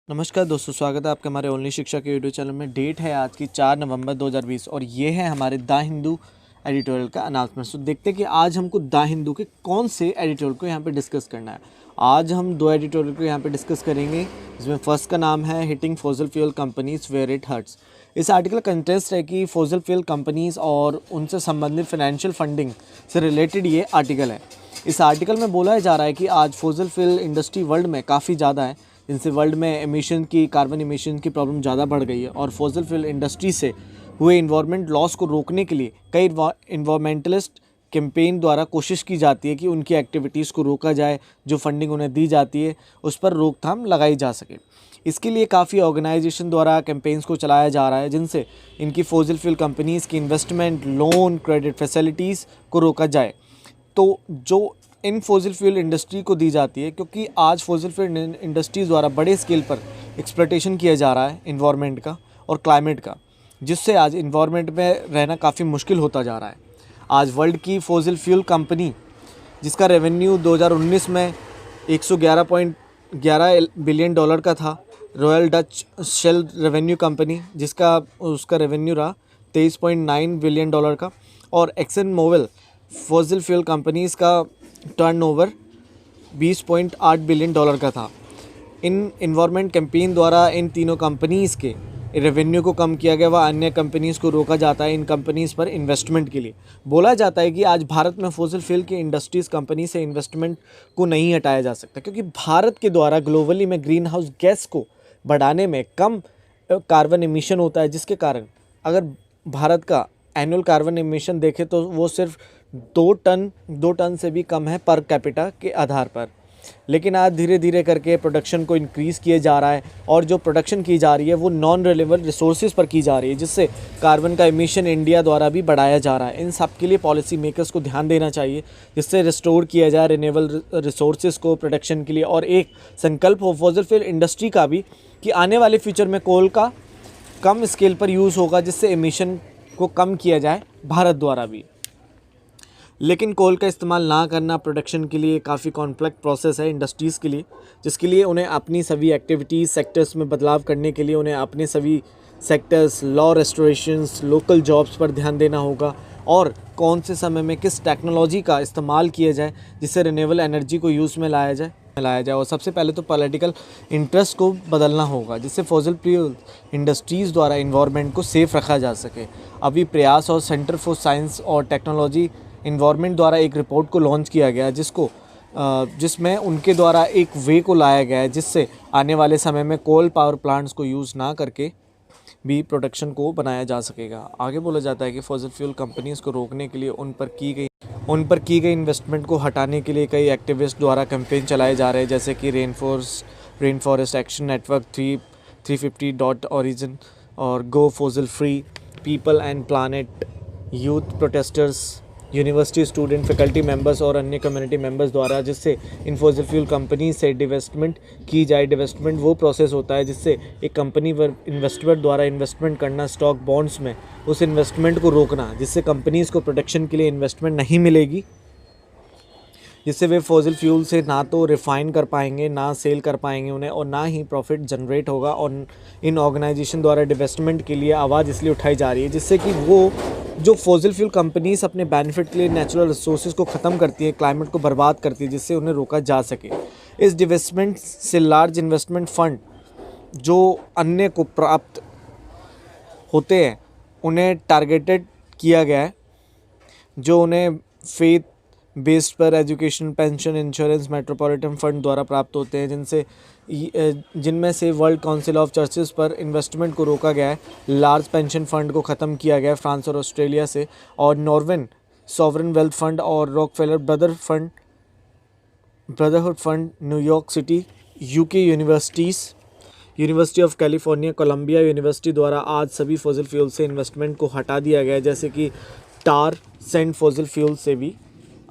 नमस्कार दोस्तों, स्वागत है आपका हमारे ओनली शिक्षा के यूट्यूब चैनल में। डेट है आज की 4 नवंबर 2020 और ये है हमारे द हिंदू एडिटोरियल का अनाउंसमेंट। तो देखते हैं कि आज हमको द हिंदू के कौन से एडिटोरियल को यहाँ पे डिस्कस करना है। आज हम दो एडिटोरियल को यहाँ पे डिस्कस करेंगे, जिसमें फर्स्ट का नाम है hitting fossil fuel companies where it hurts. इस आर्टिकल का इंटरेस्ट है कि फॉसिल फ्यूल कंपनीज और उनसे संबंधित फाइनेंशियल फंडिंग से रिलेटेड ये आर्टिकल है। इस आर्टिकल में बोला जा रहा है कि आज फॉसिल फ्यूल इंडस्ट्री वर्ल्ड में काफ़ी ज़्यादा है, जिनसे वर्ल्ड में एमिशन की कार्बन एमिशन की प्रॉब्लम ज़्यादा बढ़ गई है और फॉसिल फ्यूल इंडस्ट्री से हुए इन्वायरमेंट लॉस को रोकने के लिए कई इन्वायरमेंटलिस्ट कैंपेन द्वारा कोशिश की जाती है कि उनकी एक्टिविटीज़ को रोका जाए, जो फंडिंग उन्हें दी जाती है उस पर रोकथाम लगाई जा सके। इसके लिए काफ़ी ऑर्गेनाइजेशन द्वारा कैंपेन्स को चलाया जा रहा है, जिनसे इनकी फॉसिल फ्यूल कंपनीज़ की इन्वेस्टमेंट, लोन, क्रेडिट फैसिलिटीज़ को रोका जाए। तो जो इन फॉसिल फ्यूल इंडस्ट्री को दी जाती है, क्योंकि आज फॉसिल फ्यूल इंडस्ट्रीज़ द्वारा बड़े स्केल पर एक्सप्लॉयटेशन किया जा रहा है इन्वायरमेंट का और क्लाइमेट का, जिससे आज इन्वायरमेंट में रहना काफ़ी मुश्किल होता जा रहा है। आज वर्ल्ड की फॉसिल फ्यूल कंपनी जिसका रेवेन्यू 2019 में 111.11 बिलियन डॉलर का था, Royal Dutch Shell revenue company जिसका उसका रेवेन्यू रहा 23.9 बिलियन डॉलर का, और Exxon Mobil fossil fuel companies का टर्नओवर 20.8 बिलियन डॉलर का था। इन इन्वायरमेंट कैंपेन द्वारा इन तीनों कंपनीज़ के रेवेन्यू को कम किया गया, व अन्य कंपनीज़ को रोका जाता है इन कंपनीज़ पर इन्वेस्टमेंट के लिए। बोला जाता है कि आज भारत में फॉसिल फ्यूल की इंडस्ट्रीज़ कंपनी से इन्वेस्टमेंट को नहीं हटाया जा सकता, क्योंकि भारत के द्वारा ग्लोबली में ग्रीन हाउस गैस को बढ़ाने में कम कार्बन एमिशन होता है, जिसके कारण अगर भारत का एनुअल कार्बन एमिशन देखें तो वो सिर्फ 2 टन से भी कम है पर कैपिटा के आधार पर। लेकिन आज धीरे धीरे करके प्रोडक्शन को इंक्रीज़ किया जा रहा है, और जो प्रोडक्शन की जा रही है वो नॉन रिन्यूएबल रिसोर्सेज पर की जा रही है, जिससे कार्बन का एमिशन इंडिया द्वारा भी बढ़ाया जा रहा है। इन सब के लिए पॉलिसी मेकर्स को ध्यान देना चाहिए, जिससे रिस्टोर किया जाए रिन्यूएबल रिसोर्सेज को प्रोडक्शन के लिए। और एक संकल्प हो फॉसिल फ्यूल इंडस्ट्री का भी कि आने वाले फ्यूचर में कोल का कम स्केल पर यूज़ होगा, जिससे एमिशन को कम किया जाए भारत द्वारा भी। लेकिन कोल का इस्तेमाल ना करना प्रोडक्शन के लिए काफ़ी कॉम्प्लेक्स प्रोसेस है इंडस्ट्रीज़ के लिए, जिसके लिए उन्हें अपनी सभी एक्टिविटीज़ सेक्टर्स में बदलाव करने के लिए उन्हें अपने सभी सेक्टर्स, लॉ रेस्टोरेशंस, लोकल जॉब्स पर ध्यान देना होगा, और कौन से समय में किस टेक्नोलॉजी का इस्तेमाल किया जाए जिससे रिन्यूएबल एनर्जी को यूज़ में लाया जाए। और सबसे पहले तो पॉलिटिकल इंटरेस्ट को बदलना होगा, जिससे फॉसिल फ्यूल इंडस्ट्रीज़ द्वारा इन्वायरमेंट को सेफ़ रखा जा सके। अभी प्रयास और सेंटर फॉर साइंस और टेक्नोलॉजी इन्वायरमेंट द्वारा एक रिपोर्ट को लॉन्च किया गया, जिसमें उनके द्वारा एक वे को लाया गया है, जिससे आने वाले समय में कोल पावर प्लांट्स को यूज़ ना करके भी प्रोडक्शन को बनाया जा सकेगा। आगे बोला जाता है कि फॉसिल फ्यूल कंपनीज़ को रोकने के लिए उन पर की गई इन्वेस्टमेंट को हटाने के लिए कई एक्टिविस्ट द्वारा कैंपेन चलाए जा रहे हैं, जैसे कि rain forest action network 350.origin और go fossil free, people and planet, youth protesters, university student, faculty members और अन्य कम्युनिटी मेंबर्स द्वारा, जिससे इन फॉसिल फ्यूल कंपनी से डिवेस्टमेंट की जाए। डिवेस्टमेंट वो प्रोसेस होता है जिससे एक कंपनी पर इन्वेस्टर द्वारा इन्वेस्टमेंट करना, स्टॉक बॉन्ड्स में उस इन्वेस्टमेंट को रोकना, जिससे कंपनीज़ को प्रोडक्शन के लिए इन्वेस्टमेंट नहीं मिलेगी, जिससे वे फॉसिल फ्यूल से ना तो रिफ़ाइन कर पाएंगे, ना सेल कर पाएंगे उन्हें, और ना ही प्रॉफिट जनरेट होगा। और इन ऑर्गेनाइजेशन द्वारा डिवेस्टमेंट के लिए आवाज़ इसलिए उठाई जा रही है, जिससे कि वो जो फॉसिल फ्यूल कंपनीज अपने बेनिफिट के लिए नेचुरल रिसोर्सेज को ख़त्म करती है, क्लाइमेट को बर्बाद करती है, जिससे उन्हें रोका जा सके। इस डिवेस्टमेंट से लार्ज इन्वेस्टमेंट फ़ंड जो अन्य को प्राप्त होते हैं उन्हें टारगेटेड किया गया है, जो उन्हें फेथ बेस्ड पर education, pension, insurance, metropolitan fund द्वारा प्राप्त होते हैं, जिनमें से वर्ल्ड काउंसिल ऑफ चर्चेस पर इन्वेस्टमेंट को रोका गया है, लार्ज पेंशन फंड को ख़त्म किया गया है फ्रांस और ऑस्ट्रेलिया से, और नॉर्वेन सॉवरन वेल्थ फंड और Rockefeller brotherhood fund, New York City, UK University of California, Columbia University द्वारा आज सभी फॉसिल फ्यूल से इन्वेस्टमेंट को हटा दिया गया है, जैसे कि टार सैंड फॉसिल फ्यूल से भी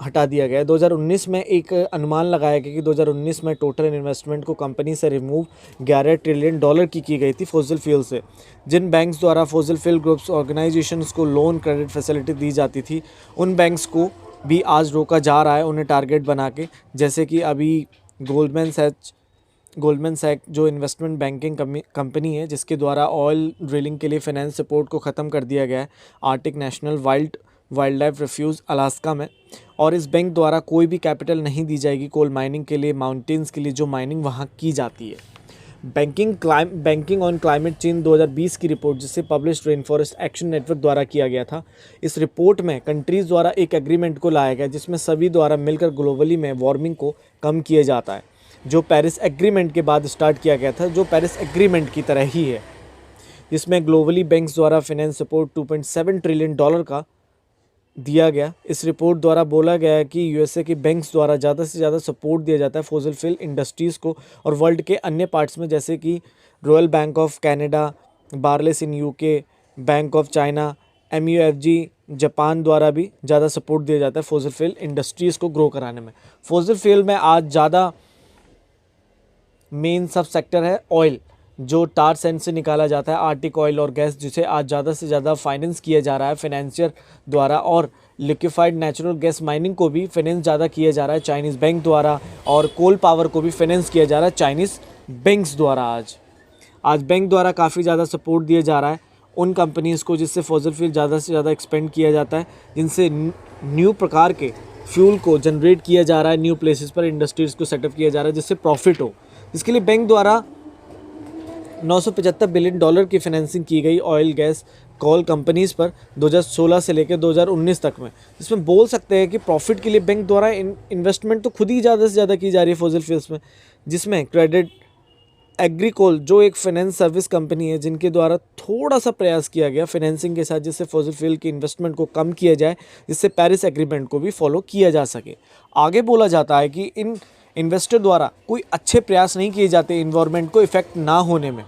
हटा दिया गया है। 2019 में एक अनुमान लगाया गया कि 2019 में टोटल इन्वेस्टमेंट को कंपनी से रिमूव 11 ट्रिलियन डॉलर की गई थी फॉसिल फ्यूल से। जिन बैंक्स द्वारा फॉसिल फ्यूल ग्रुप्स ऑर्गेनाइजेशंस को लोन क्रेडिट फैसिलिटी दी जाती थी, उन बैंक्स को भी आज रोका जा रहा है उन्हें टारगेट बना के, जैसे कि अभी गोल्डमैन सैच गोल्डमैन सैक जो इन्वेस्टमेंट बैंकिंग कंपनी है जिसके द्वारा ऑयल ड्रिलिंग के लिए फाइनेंस सपोर्ट को ख़त्म कर दिया गया है Arctic national wild life refuge Alaska में। और इस बैंक द्वारा कोई भी कैपिटल नहीं दी जाएगी कोल माइनिंग के लिए, माउंटेन्स के लिए जो माइनिंग वहाँ की जाती है। बैंकिंग ऑन क्लाइमेट चेंज 2020 की रिपोर्ट जिसे publish rain forest action network द्वारा किया गया था। इस रिपोर्ट में कंट्रीज़ द्वारा एक एग्रीमेंट को लाया गया जिसमें सभी द्वारा मिलकर ग्लोबली में वार्मिंग को कम किया जाता है, जो पेरिस एग्रीमेंट के बाद स्टार्ट किया गया था, जो पेरिस एग्रीमेंट की तरह ही है, जिसमें ग्लोबली बैंक्स द्वारा फाइनेंस सपोर्ट $2.7 ट्रिलियन का दिया गया। इस रिपोर्ट द्वारा बोला गया है कि यूएसए के बैंक्स द्वारा ज़्यादा से ज़्यादा सपोर्ट दिया जाता है फॉसिल फ्यूल इंडस्ट्रीज़ को, और वर्ल्ड के अन्य पार्ट्स में जैसे कि Royal Bank of Canada, Barclays in UK, Bank of China, MUFG Japan द्वारा भी ज़्यादा सपोर्ट दिया जाता है फॉसिल फ्यूल इंडस्ट्रीज़ को ग्रो कराने में। फॉसिल फ्यूल में आज ज़्यादा मेन सब सेक्टर है ऑयल, जो टार सैंड से निकाला जाता है, आर्टिक ऑयल और गैस, जिसे आज ज़्यादा से ज़्यादा फाइनेंस किया जा रहा है फाइनेंशियर द्वारा, और लिक्विफाइड नेचुरल गैस माइनिंग को भी फाइनेंस ज़्यादा किया जा रहा है चाइनीज़ बैंक द्वारा, और कोल पावर को भी फाइनेंस किया जा रहा है चाइनीज़ बैंक्स द्वारा। आज बैंक द्वारा काफ़ी ज़्यादा सपोर्ट दिया जा रहा है उन कंपनीज़ को जिससे फॉसिल फ्यूल ज़्यादा से ज़्यादा एक्सपेंड किया जाता है, जिनसे न्यू प्रकार के फ्यूल को जनरेट किया जा रहा है, न्यू प्लेसेस पर इंडस्ट्रीज़ को सेटअप किया जा रहा है जिससे प्रॉफिट हो। इसके लिए बैंक द्वारा $975 बिलियन की फाइनेंसिंग की गई ऑयल गैस कॉल कंपनीज़ पर 2016 से लेकर 2019 तक में, जिसमें बोल सकते हैं कि प्रॉफिट के लिए बैंक द्वारा इन्वेस्टमेंट तो खुद ही ज़्यादा से ज़्यादा की जा रही है फॉसिल फ्यूल्स में, जिसमें क्रेडिट एग्रीकोल जो एक फाइनेंस सर्विस कंपनी है जिनके द्वारा थोड़ा सा प्रयास किया गया फाइनेंसिंग के साथ जिससे फॉसिल फ्यूल की इन्वेस्टमेंट को कम किया जाए, जिससे पेरिस एग्रीमेंट को भी फॉलो किया जा सके। आगे बोला जाता है कि इन इन्वेस्टर द्वारा कोई अच्छे प्रयास नहीं किए जाते इन्वायरमेंट को इफेक्ट ना होने में।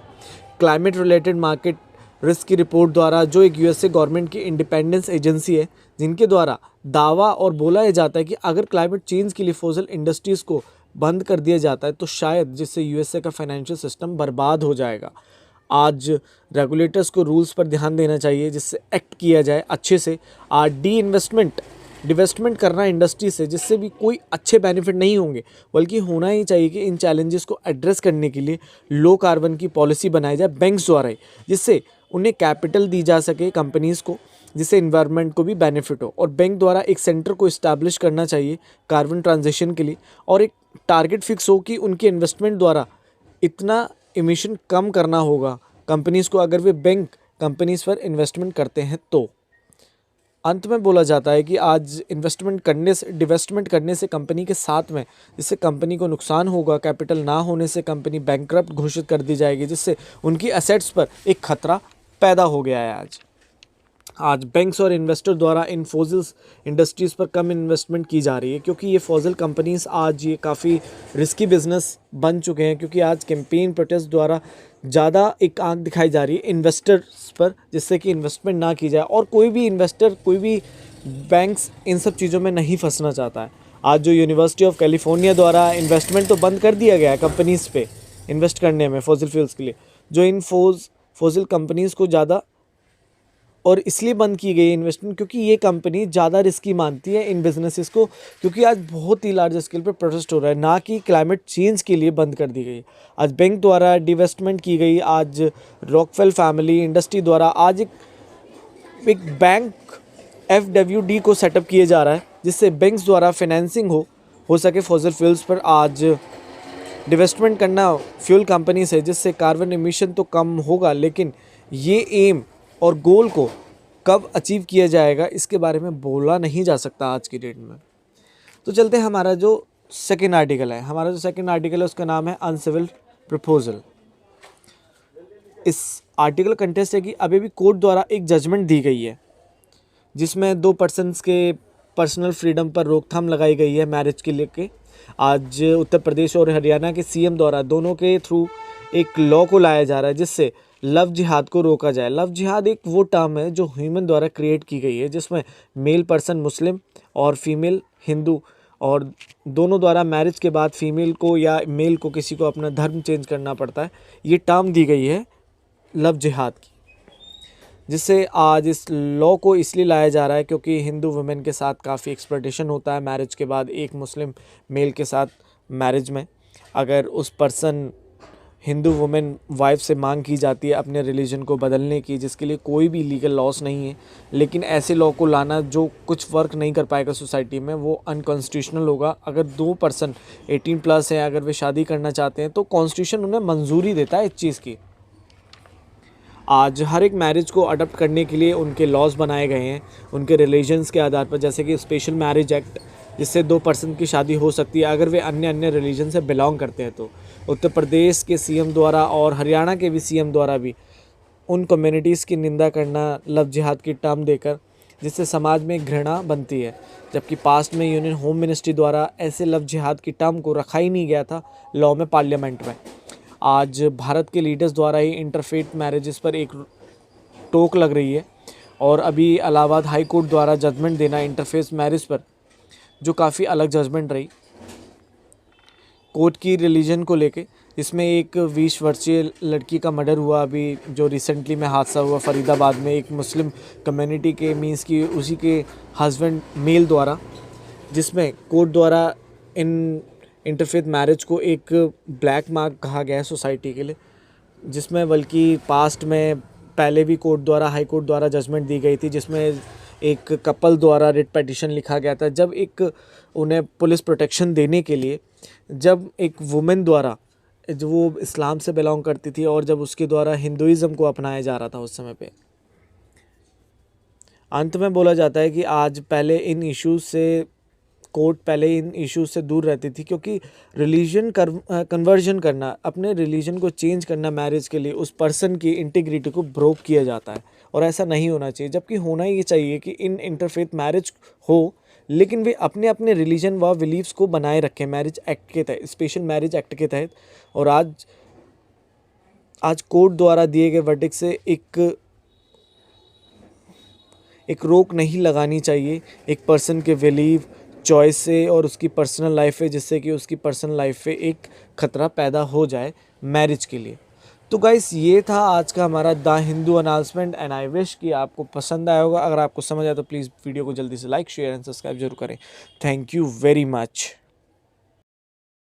क्लाइमेट रिलेटेड मार्केट रिस्क की रिपोर्ट द्वारा, जो एक यूएसए गवर्नमेंट की इंडिपेंडेंस एजेंसी है, जिनके द्वारा दावा और बोला जाता है कि अगर क्लाइमेट चेंज के लिए फॉसिल इंडस्ट्रीज़ को बंद कर दिया जाता है तो शायद जिससे यूएसए का फाइनेंशियल सिस्टम बर्बाद हो जाएगा। आज रेगुलेटर्स को रूल्स पर ध्यान देना चाहिए जिससे एक्ट किया जाए अच्छे से। आज डिवेस्टमेंट करना इंडस्ट्री से जिससे भी कोई अच्छे बेनिफिट नहीं होंगे, बल्कि होना ही चाहिए कि इन चैलेंजेस को एड्रेस करने के लिए लो कार्बन की पॉलिसी बनाई जाए बैंक्स द्वारा ही, जिससे उन्हें कैपिटल दी जा सके कंपनीज़ को, जिससे इन्वायरमेंट को भी बेनिफिट हो। और बैंक द्वारा एक सेंटर को इस्टेब्लिश करना चाहिए कार्बन ट्रांजिशन के लिए, और एक टारगेट फिक्स हो कि उनके इन्वेस्टमेंट द्वारा इतना इमिशन कम करना होगा कंपनीज़ को अगर वे बैंक कंपनीज़ पर इन्वेस्टमेंट करते हैं तो। अंत में बोला जाता है कि आज डिवेस्टमेंट करने से कंपनी के साथ में जिससे कंपनी को नुकसान होगा, कैपिटल ना होने से कंपनी बैंकरप्ट घोषित कर दी जाएगी, जिससे उनकी एसेट्स पर एक खतरा पैदा हो गया है। आज बैंक्स और इन्वेस्टर द्वारा इन फॉसिल्स इंडस्ट्रीज़ पर कम इन्वेस्टमेंट की जा रही है, क्योंकि ये फॉसिल कंपनीज़ आज ये काफ़ी रिस्की बिजनेस बन चुके हैं, क्योंकि आज कैंपेन प्रोटेस्ट द्वारा ज़्यादा एक आंख दिखाई जा रही है इन्वेस्टर्स पर, जिससे कि इन्वेस्टमेंट ना की जाए। और कोई भी इन्वेस्टर, कोई भी बैंक्स इन सब चीज़ों में नहीं फंसना चाहता है। आज जो यूनिवर्सिटी ऑफ कैलिफोर्निया द्वारा इन्वेस्टमेंट तो बंद कर दिया गया है कंपनीज़ पे इन्वेस्ट करने में फॉसिल फ्यूल्स के लिए, जो इन फॉसिल कंपनीज़ को ज़्यादा और इसलिए बंद की गई इन्वेस्टमेंट क्योंकि ये कंपनी ज़्यादा रिस्की मानती है इन बिजनेसेस को, क्योंकि आज बहुत ही लार्ज स्केल पर प्रोटेस्ट हो रहा है, ना कि क्लाइमेट चेंज के लिए बंद कर दी गई। आज बैंक द्वारा डिवेस्टमेंट की गई, आज रॉकफेल फैमिली इंडस्ट्री द्वारा आज एक बैंक FWD को सेटअप किया जा रहा है, जिससे बैंक्स द्वारा फाइनेंसिंग हो सके फॉसिल फ्यूल्स पर। आज डिवेस्टमेंट करना फ्यूल कंपनी से, जिससे कार्बन एमिशन तो कम होगा, लेकिन ये एम और गोल को कब अचीव किया जाएगा इसके बारे में बोला नहीं जा सकता आज की डेट में। तो चलते हैं हमारा जो सेकंड आर्टिकल है उसका नाम है अनसिविल प्रपोजल। इस आर्टिकल कंटेस्ट है कि अभी भी कोर्ट द्वारा एक जजमेंट दी गई है जिसमें 2 पर्सन्स के पर्सनल फ्रीडम पर रोकथाम लगाई गई है मैरिज के लेके। आज उत्तर प्रदेश और हरियाणा के CM द्वारा दोनों के थ्रू एक लॉ को लाया जा रहा है जिससे लव जिहाद को रोका जाए। लव जिहाद एक वो टर्म है जो ह्यूमन द्वारा क्रिएट की गई है, जिसमें मेल पर्सन मुस्लिम और फीमेल हिंदू, और दोनों द्वारा मैरिज के बाद फीमेल को या मेल को किसी को अपना धर्म चेंज करना पड़ता है। ये टर्म दी गई है लव जिहाद की, जिससे आज इस लॉ को इसलिए लाया जा रहा है क्योंकि हिंदू वुमेन के साथ काफ़ी एक्सप्लॉयटेशन होता है मैरिज के बाद एक मुस्लिम मेल के साथ मैरिज में। अगर उस पर्सन हिंदू वुमेन वाइफ से मांग की जाती है अपने रिलीजन को बदलने की, जिसके लिए कोई भी लीगल लॉस नहीं है, लेकिन ऐसे लॉ को लाना जो कुछ वर्क नहीं कर पाएगा सोसाइटी में, वो अनकॉन्स्टिट्यूशनल होगा। अगर दो पर्सन 18+ हैं, अगर वे शादी करना चाहते हैं तो कॉन्स्टिट्यूशन उन्हें मंजूरी देता है इस चीज़ की। आज हर एक मैरिज को अडॉप्ट करने के लिए उनके लॉज बनाए गए हैं उनके रिलीजन्स के आधार पर, जैसे कि स्पेशल मैरिज एक्ट, जिससे दो पर्सन की शादी हो सकती है अगर वे अन्य अन्य रिलीजन से बिलोंग करते हैं। तो उत्तर प्रदेश के सीएम द्वारा और हरियाणा के भी सीएम द्वारा भी उन कम्युनिटीज़ की निंदा करना लव जिहाद की टर्म देकर, जिससे समाज में घृणा बनती है, जबकि पास्ट में यूनियन होम मिनिस्ट्री द्वारा ऐसे लव जिहाद की टर्म को रखा ही नहीं गया था लॉ में, पार्लियामेंट में। आज भारत के लीडर्स द्वारा ही इंटरफेथ मैरिजेस पर एक टोक लग रही है, और अभी इलाहाबाद हाई कोर्ट द्वारा जजमेंट देना इंटरफेथ मैरिज पर, जो काफ़ी अलग जजमेंट रही कोर्ट की रिलीजन को लेके, जिसमें एक 20 वर्षीय लड़की का मर्डर हुआ अभी जो रिसेंटली में हादसा हुआ फरीदाबाद में, एक मुस्लिम कम्युनिटी के मींस की उसी के हस्बैंड मेल द्वारा, जिसमें कोर्ट द्वारा इन इंटरफेथ मैरिज को एक ब्लैक मार्क कहा गया है सोसाइटी के लिए, जिसमें बल्कि पास्ट में पहले भी कोर्ट द्वारा हाई कोर्ट द्वारा जजमेंट दी गई थी, जिसमें एक कपल द्वारा रिट पिटीशन लिखा गया था, जब एक उन्हें पुलिस प्रोटेक्शन देने के लिए, जब एक वुमेन द्वारा जो वो इस्लाम से बिलोंग करती थी और जब उसके द्वारा हिंदुइज़्म को अपनाया जा रहा था उस समय पे। अंत में बोला जाता है कि आज पहले इन इश्यूज़ से कोर्ट पहले इन इश्यूज़ से दूर रहती थी, क्योंकि रिलीजन कन्वर्जन करना, अपने रिलीजन को चेंज करना मैरिज के लिए, उस पर्सन की इंटीग्रिटी को ब्रोक किया जाता है, और ऐसा नहीं होना चाहिए। जबकि होना ये चाहिए कि इन इंटरफेथ मैरिज हो, लेकिन वे अपने अपने रिलीजन व बिलीव्स को बनाए रखें मैरिज एक्ट के तहत, स्पेशल मैरिज एक्ट के तहत। और आज कोर्ट द्वारा दिए गए वर्डिक्ट से एक रोक नहीं लगानी चाहिए एक पर्सन के बिलीव, चॉइस से और उसकी पर्सनल लाइफ है, जिससे कि उसकी पर्सनल लाइफ पे एक ख़तरा पैदा हो जाए मैरिज के लिए। तो गाइस, ये था आज का हमारा the Hindu announcement, and I wish कि आपको पसंद आया होगा। अगर आपको समझ आया तो प्लीज़ वीडियो को जल्दी से लाइक, शेयर एंड सब्सक्राइब जरूर करें। Thank you very much.